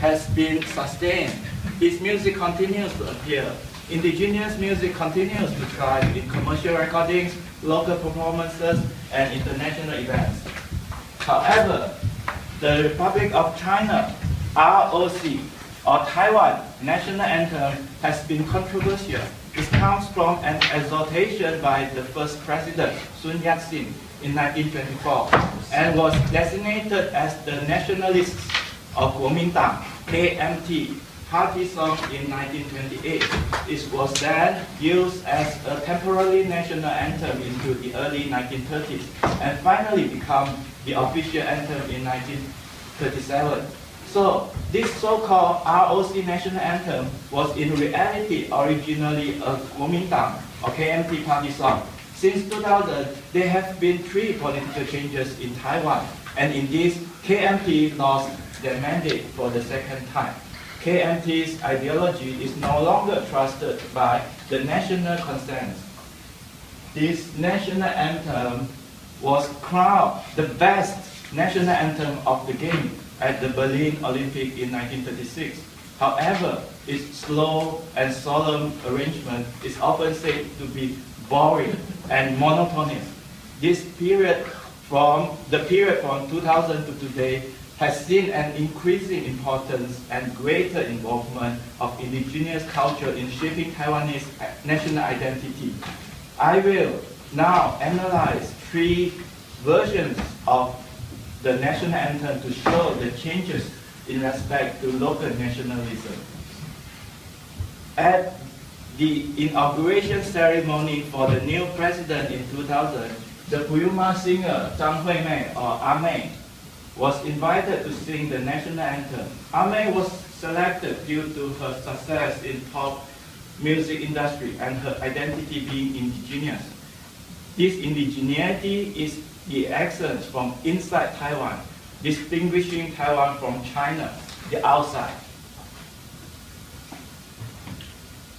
has been sustained. Its music continues to appear. Indigenous music continues to thrive in commercial recordings, local performances, and international events. However, the Republic of China, ROC, or Taiwan National Anthem, has been controversial. It comes from an exhortation by the first president, Sun Yat-sen, in 1924, and was designated as the nationalists of Kuomintang, KMT, party song in 1928. It was then used as a temporary national anthem into the early 1930s, and finally became the official anthem in 1937. So, this so-called ROC national anthem was in reality originally a Kuomintang or KMT party song. Since 2000, there have been 3 political changes in Taiwan, and in this, KMT lost their mandate for the second time. KMT's ideology is no longer trusted by the national consensus. This national anthem was crowned the best national anthem of the game at the Berlin Olympic in 1936. However, its slow and solemn arrangement is often said to be boring and monotonous. This period from 2000 to today has seen an increasing importance and greater involvement of indigenous culture in shaping Taiwanese national identity. I will now analyze 3 versions of the national anthem to show the changes in respect to local nationalism. At the inauguration ceremony for the new president in 2000, the Puyuma singer Zhang Huimei, or Amei, was invited to sing the national anthem. Amei was selected due to her success in pop music industry and her identity being indigenous. This indigeneity is the essence from inside Taiwan, distinguishing Taiwan from China, the outside.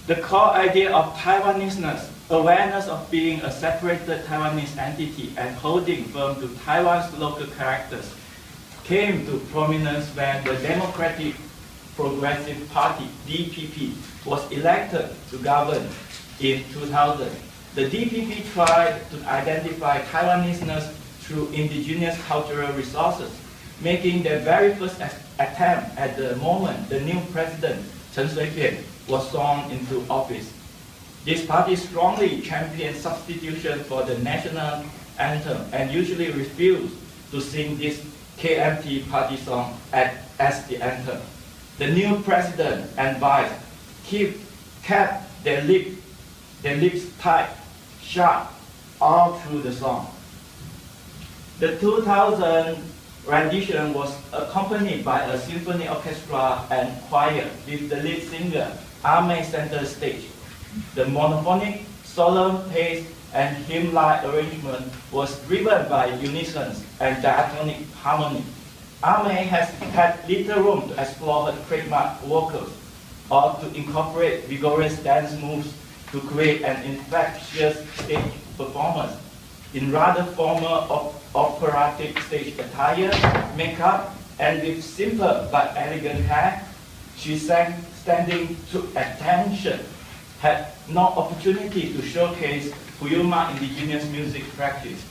The core idea of Taiwaneseness, awareness of being a separated Taiwanese entity and holding firm to Taiwan's local characters, came to prominence when the Democratic Progressive Party, DPP, was elected to govern in 2000. The DPP tried to identify Taiwaneseness through indigenous cultural resources, making their very first attempt at the moment the new president, Chen Shui-bian, was sworn into office. This party strongly championed substitution for the national anthem and usually refused to sing this KMT party song as the anthem. The new president and vice kept their lips tight, sharp, all through the song. The 2000 rendition was accompanied by a symphony orchestra and choir with the lead singer, Amei, center stage. The monophonic, solemn pace and hymn-like arrangement was driven by unison and diatonic harmony. Amei has had little room to explore her trademark vocals or to incorporate vigorous dance moves to create an infectious stage performance. In rather formal operatic stage attire, makeup, and with simple but elegant hair, she sang standing to attention, had no opportunity to showcase Puyuma indigenous music practice.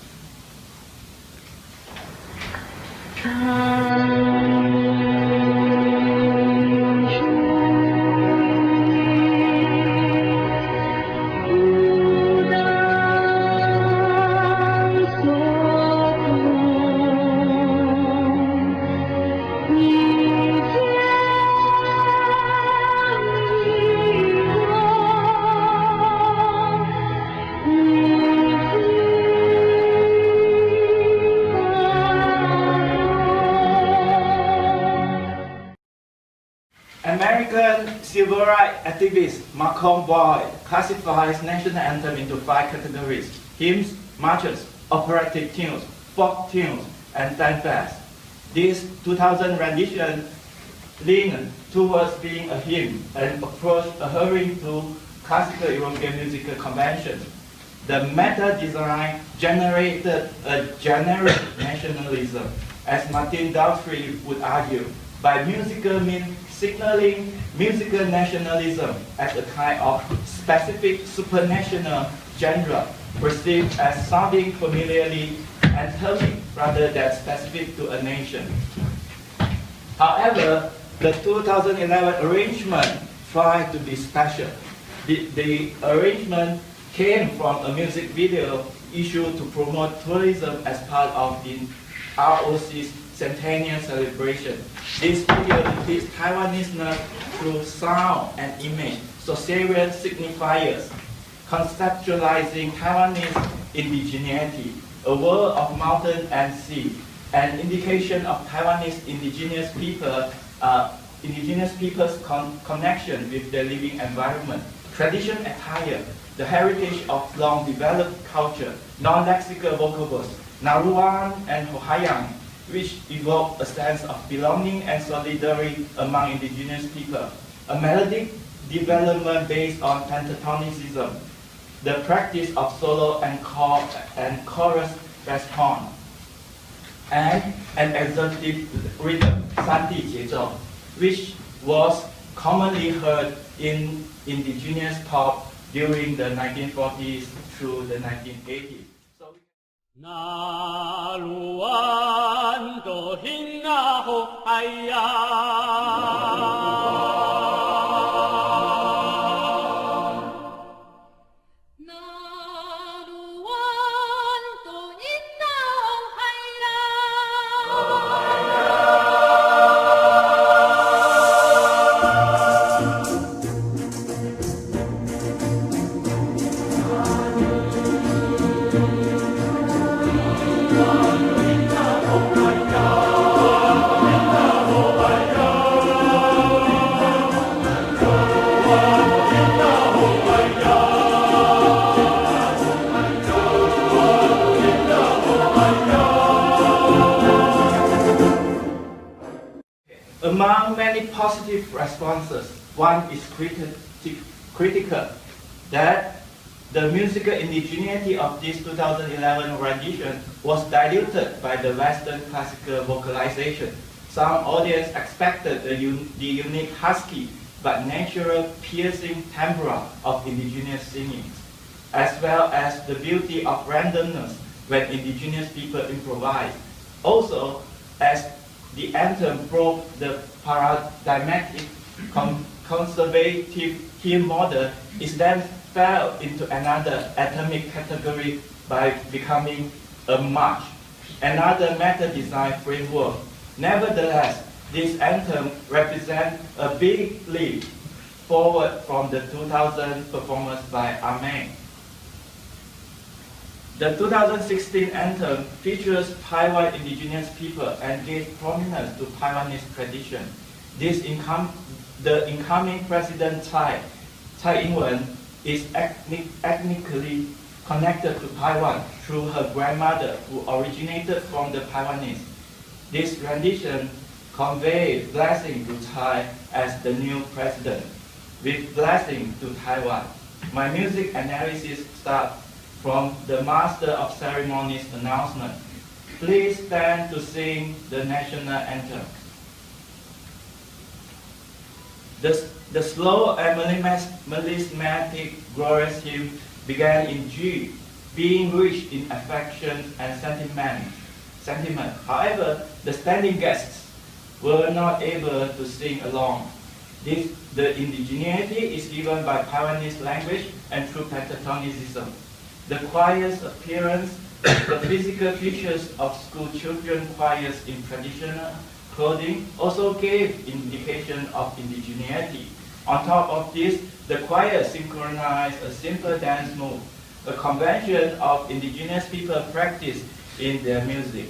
American civil rights activist Malcolm Boyd classifies national anthem into 5 categories: hymns, marches, operatic tunes, folk tunes, and fanfares. This 2000 rendition leaned towards being a hymn and approached adhering to classical European musical conventions. The meta design generated a generic nationalism, as Martin Daltrey would argue. By musical means signaling musical nationalism as a kind of specific supranational genre, perceived as sounding familiarly anthemic rather than specific to a nation. However, the 2011 arrangement tried to be special. The arrangement came from a music video issued to promote tourism as part of the ROC's centennial celebration. This video depicts Taiwanese through sound and image, so serial signifiers, conceptualizing Taiwanese indigeneity, a world of mountain and sea, an indication of Taiwanese indigenous people's connection with their living environment, tradition attire, the heritage of long-developed culture, non-lexical vocables, Naruan and Hohayang, which evoke a sense of belonging and solidarity among indigenous people, a melodic development based on pentatonicism, the practice of solo and chorus response, and an exotic rhythm, Santi Jiezo, which was commonly heard in indigenous pop during the 1940s through the 1980s. Among many positive responses, one is critical, that the musical indigeneity of this 2011 rendition was diluted by the Western classical vocalization. Some audience expected the unique husky but natural piercing timbre of indigenous singing, as well as the beauty of randomness when indigenous people improvise. Also, as the anthem broke the paradigmatic conservative hymn model, it then fell into another atomic category by becoming a march, another meta-design framework. Nevertheless, this anthem represents a big leap forward from the 2000 performance by Amen. The 2016 anthem features Taiwan indigenous people and gives prominence to Taiwanese tradition. The incoming President Tsai Ing-wen is ethnically connected to Taiwan through her grandmother, who originated from the Taiwanese. This rendition conveys blessing to Tsai as the new president, with blessing to Taiwan. My music analysis starts from the Master of Ceremonies announcement. Please stand to sing the national anthem. The slow and melismatic glorious hymn began in G, being rich in affection and sentiment. However, the standing guests were not able to sing along. The indigeneity is given by Taiwanese language and through pentatonicism. The choir's appearance, the physical features of school children choirs in traditional clothing also gave indication of indigeneity. On top of this, the choir synchronized a simple dance move, a convention of indigenous people practice in their music.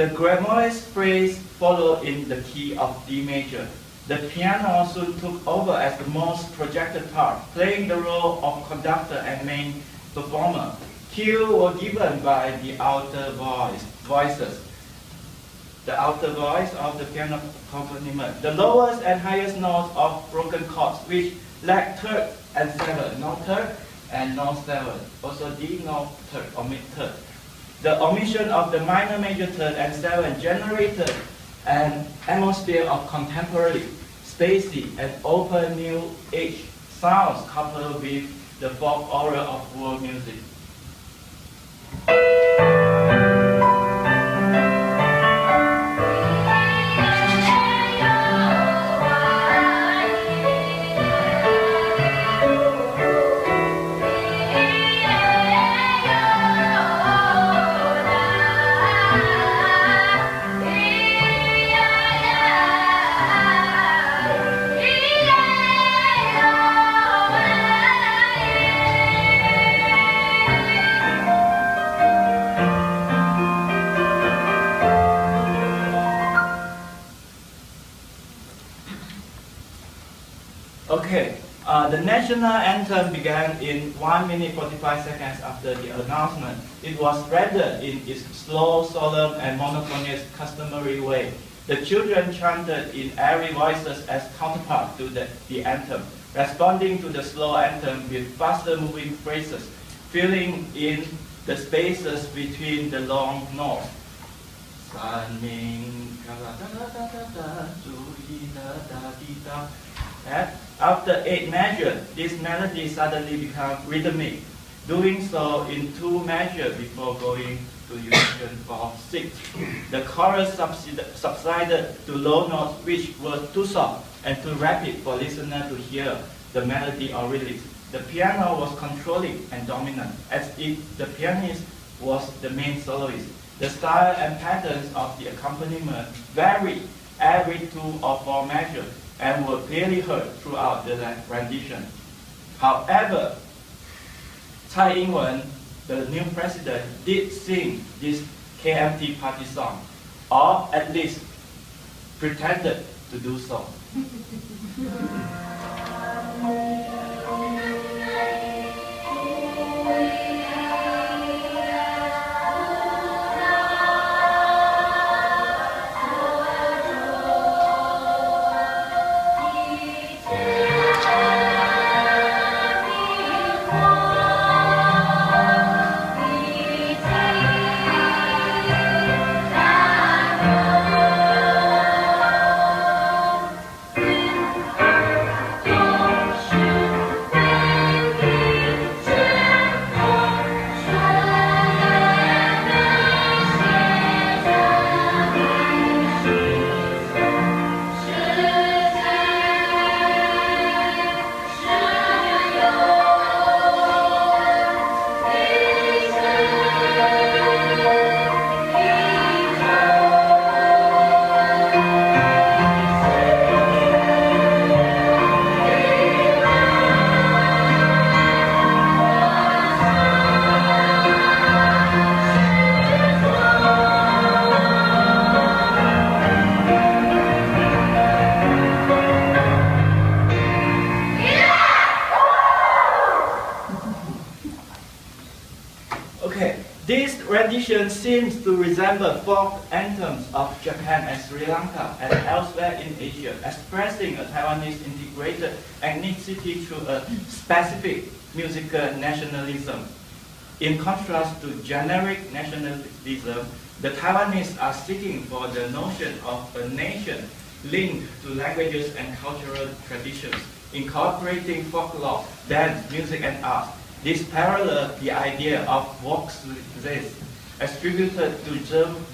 The grammatic's phrase followed in the key of D major. The piano soon took over as the most projected part, playing the role of conductor and main performer. Cues were given by the outer voices. The outer voice of the piano accompaniment. The lowest and highest notes of broken chords, which lack third and seventh, no third and no seventh. Also D, no third, omit third. The omission of the minor, major, third, and seventh generated an atmosphere of contemporary, spacey, and open new age sounds coupled with the folk aura of world music. Okay, the national anthem began in 1 minute 45 seconds after the announcement. It was rendered in its slow, solemn, and monotonous customary way. The children chanted in airy voices as counterpart to the anthem, responding to the slow anthem with faster moving phrases, filling in the spaces between the long notes. After 8 measures, this melody suddenly becomes rhythmic, doing so in 2 measures before going to unison for 6. The chorus subsided to low notes which were too soft and too rapid for listeners to hear the melody or lyrics. The piano was controlling and dominant, as if the pianist was the main soloist. The style and patterns of the accompaniment varied every 2 or 4 measures and were clearly heard throughout the rendition. However, Tsai Ing-wen, the new president, did sing this KMT party song, or at least pretended to do so. Rendition seems to resemble folk anthems of Japan and Sri Lanka and elsewhere in Asia, expressing a Taiwanese integrated ethnicity through a specific musical nationalism. In contrast to generic nationalism, the Taiwanese are seeking for the notion of a nation linked to languages and cultural traditions, incorporating folklore, dance, music, and art. This parallels the idea of Volkslied, attributed to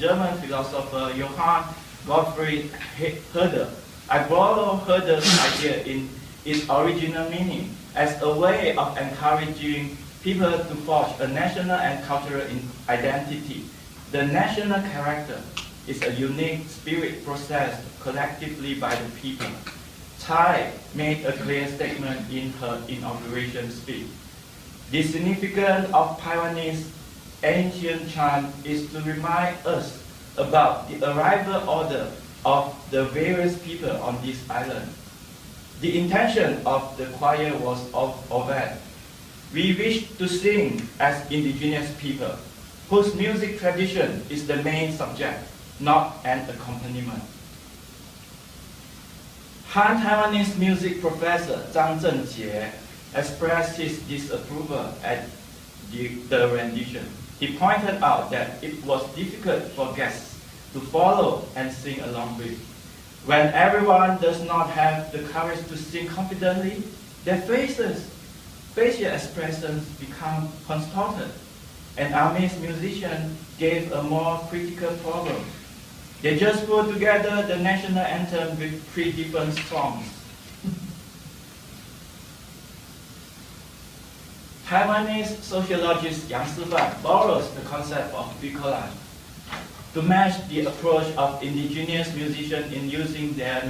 German philosopher Johann Gottfried Herder. I borrow Herder's idea in its original meaning as a way of encouraging people to forge a national and cultural identity. The national character is a unique spirit processed collectively by the people. Tsai made a clear statement in her inauguration speech. The significance of Taiwanese ancient chant is to remind us about the arrival order of the various people on this island. The intention of the choir was overt. We wish to sing as indigenous people, whose music tradition is the main subject, not an accompaniment. Han Taiwanese music professor Zhang Zhengjie expressed his disapproval at the rendition. He pointed out that it was difficult for guests to follow and sing along with. When everyone does not have the courage to sing confidently, their facial expressions become contorted, and amazed musicians gave a more critical problem. They just put together the national anthem with 3 different songs. Taiwanese sociologist Yang Sifan borrows the concept of bricolage to match the approach of indigenous musicians in using their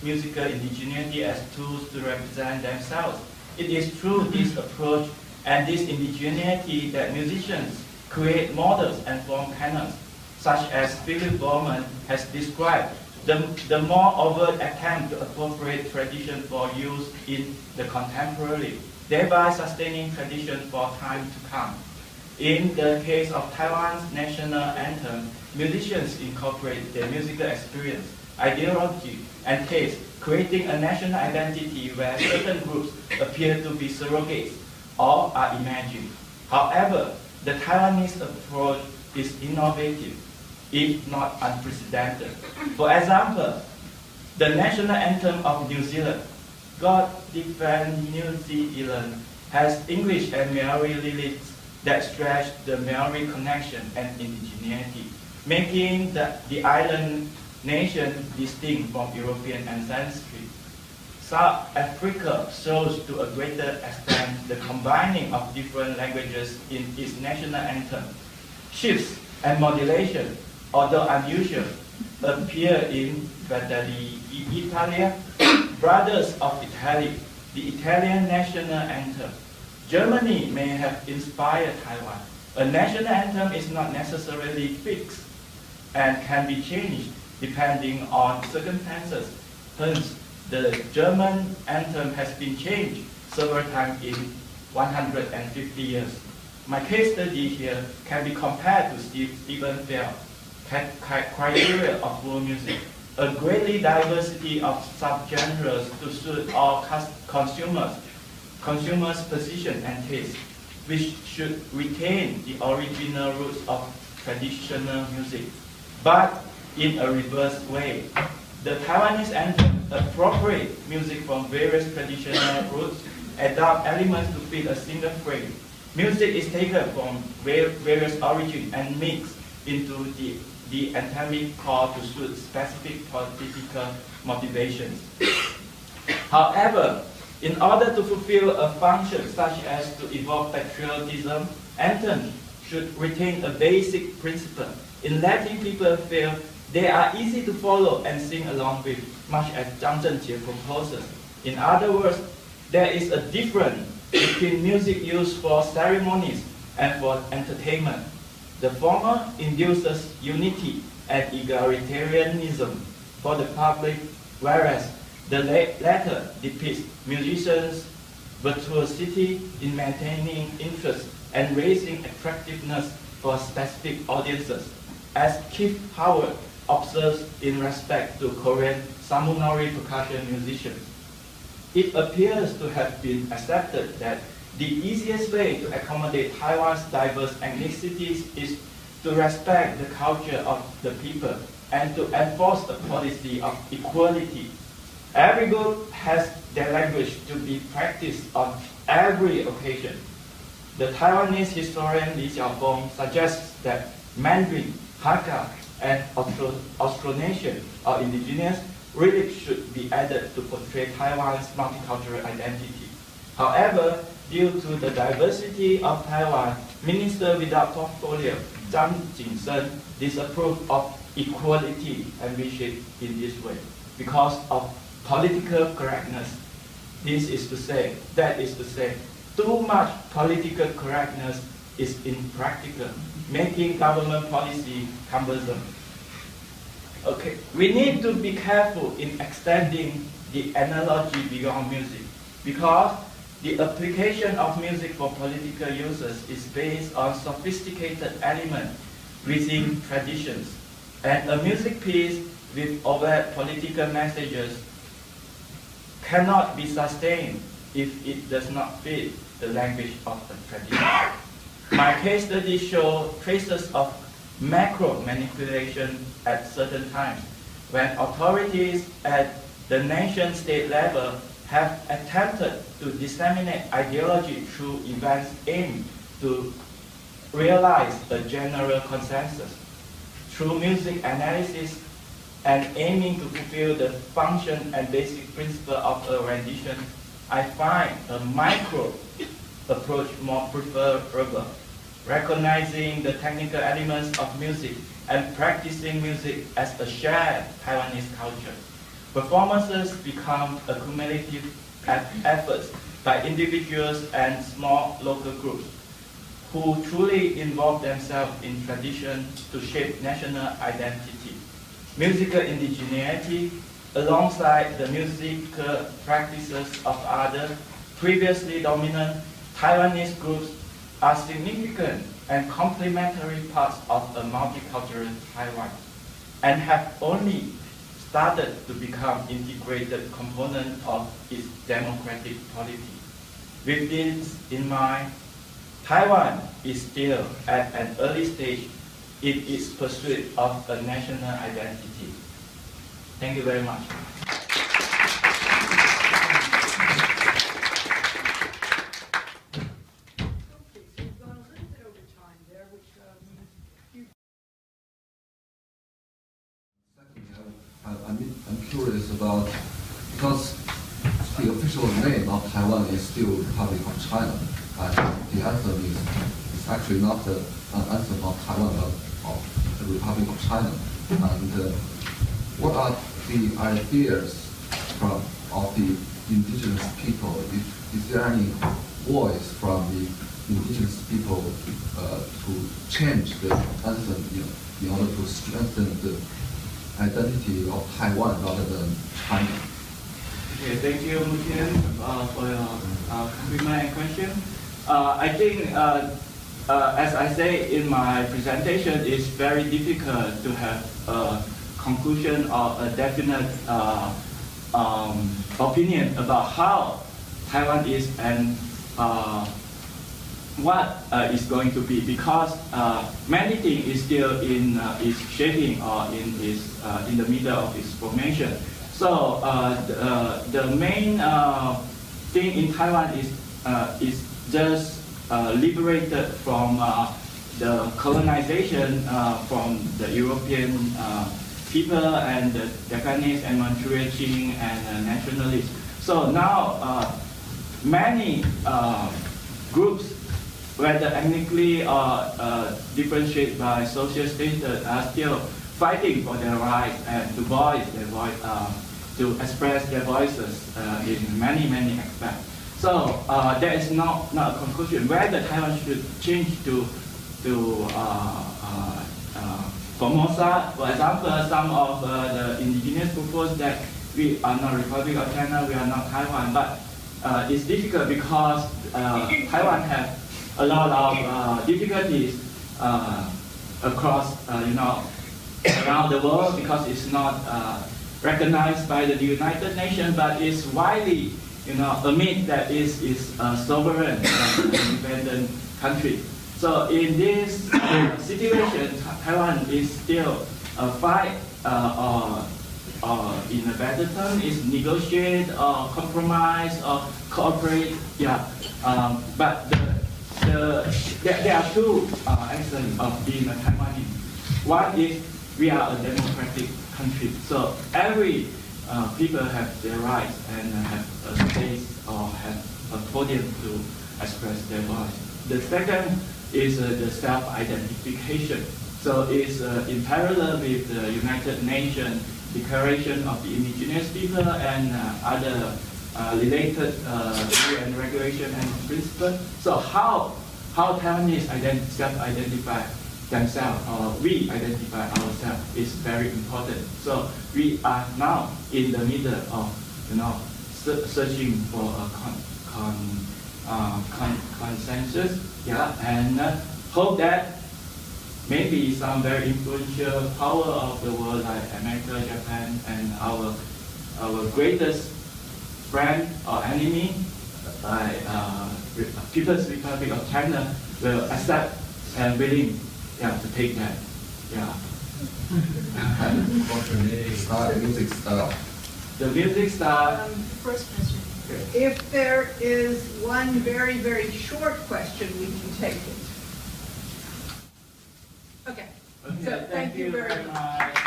musical indigeneity as tools to represent themselves. It is through this approach and this indigeneity that musicians create models and form canons, such as Philip Bowman has described, the more overt attempt to appropriate tradition for use in the contemporary, thereby sustaining tradition for time to come. In the case of Taiwan's national anthem, musicians incorporate their musical experience, ideology, and taste, creating a national identity where certain groups appear to be surrogates or are imagined. However, the Taiwanese approach is innovative, if not unprecedented. For example, the national anthem of New Zealand, God Defend New Zealand, has English and Maori lyrics that stretch the Maori connection and indigeneity, making the island nation distinct from European ancestry. South Africa shows to a greater extent the combining of different languages in its national anthem. Shifts and modulation, although unusual, appear in Fratelli Italia, Brothers of Italy, the Italian national anthem. Germany may have inspired Taiwan. A national anthem is not necessarily fixed and can be changed depending on circumstances. Hence, the German anthem has been changed several times in 150 years. My case study here can be compared to Stephen Fell, criteria of world music, a greatly diversity of subgenres to suit all consumers' position and taste, which should retain the original roots of traditional music, but in a reverse way. The Taiwanese anthem appropriates music from various traditional roots, adopt elements to fit a single frame. Music is taken from various origins and mixed into the anthemic call to suit specific political motivations. However, in order to fulfill a function such as to evoke patriotism, anthems should retain a basic principle in letting people feel they are easy to follow and sing along with, much as Zhang Zhengjie proposes. In other words, there is a difference between music used for ceremonies and for entertainment. The former induces unity and egalitarianism for the public, whereas the latter depicts musicians' virtuosity in maintaining interest and raising attractiveness for specific audiences, as Keith Howard observes in respect to Korean Samunori percussion musicians. It appears to have been accepted that the easiest way to accommodate Taiwan's diverse ethnicities is to respect the culture of the people and to enforce a policy of equality. Every group has their language to be practiced on every occasion. The Taiwanese historian Li Xiaofeng suggests that Mandarin, Hakka, and Austronesian or indigenous lyrics should be added to portray Taiwan's multicultural identity. However, due to the diversity of Taiwan, Minister without portfolio Zhang Jingsheng disapproved of equality and wished it in this way because of political correctness. This is to say, that is to say, too much political correctness is impractical, making government policy cumbersome. Okay, we need to be careful in extending the analogy beyond music, because the application of music for political uses is based on sophisticated elements within traditions, and a music piece with overt political messages cannot be sustained if it does not fit the language of the tradition. My case study shows traces of macro manipulation at certain times, when authorities at the nation-state level have attempted to disseminate ideology through events aimed to realize a general consensus. Through music analysis and aiming to fulfill the function and basic principle of a rendition, I find a micro approach more preferable, recognizing the technical elements of music and practicing music as a shared Taiwanese culture. Performances become a cumulative efforts by individuals and small local groups who truly involve themselves in tradition to shape national identity. Musical indigeneity, alongside the musical practices of other previously dominant Taiwanese groups, are significant and complementary parts of a multicultural Taiwan, and have only started to become integrated component of its democratic polity. With this in mind, Taiwan is still at an early stage in its pursuit of a national identity. Thank you very much. I'm curious about, because the official name of Taiwan is still Republic of China, and the anthem is actually not an anthem of Taiwan, but of the Republic of China. And what are the ideas of the indigenous people? Is there any voice from the indigenous people to change the anthem in order to strengthen the identity of Taiwan rather than China? Okay, thank you, Mutian, for your compliment and question. I think, as I say in my presentation, it's very difficult to have a conclusion or a definite opinion about how Taiwan is and what is going to be, because many things is still in its shaping or in the middle of its formation. So the main thing in Taiwan is just liberated from the colonization from the European people and the Japanese and Manchurian Qing and nationalists. So now many groups, whether ethnically or differentiated by social status, are still fighting for their rights and to voice their voice, to express their voices in many aspects. So there is not a conclusion whether Taiwan should change to Formosa. For example, some of the indigenous propose that we are not Republic of China, we are not Taiwan, but it's difficult because Taiwan has a lot of difficulties across, around the world, because it's not recognized by the United Nations, but it's widely, admit that it's a sovereign, independent country. So in this situation, Taiwan is still a fight, or in a better term, is negotiate or compromise or cooperate. Yeah, but there are two essence of being a Taiwanese. One is we are a democratic country, so every people have their rights and have a space or have a podium to express their voice. The second is the self-identification. So it's in parallel with the United Nations Declaration of the Indigenous People and other related UN regulation and principles. So how Taiwanese self-identify themselves, or we identify ourselves, is very important. So we are now in the middle of, searching for a consensus, and hope that maybe some very influential power of the world like America, Japan, and our greatest friend or enemy, like People's Republic of China, will accept and willing, to take that. What's the music style? The music style. First question. Okay. If there is one very, very short question, we can take it. Okay. Okay, So thank you very much.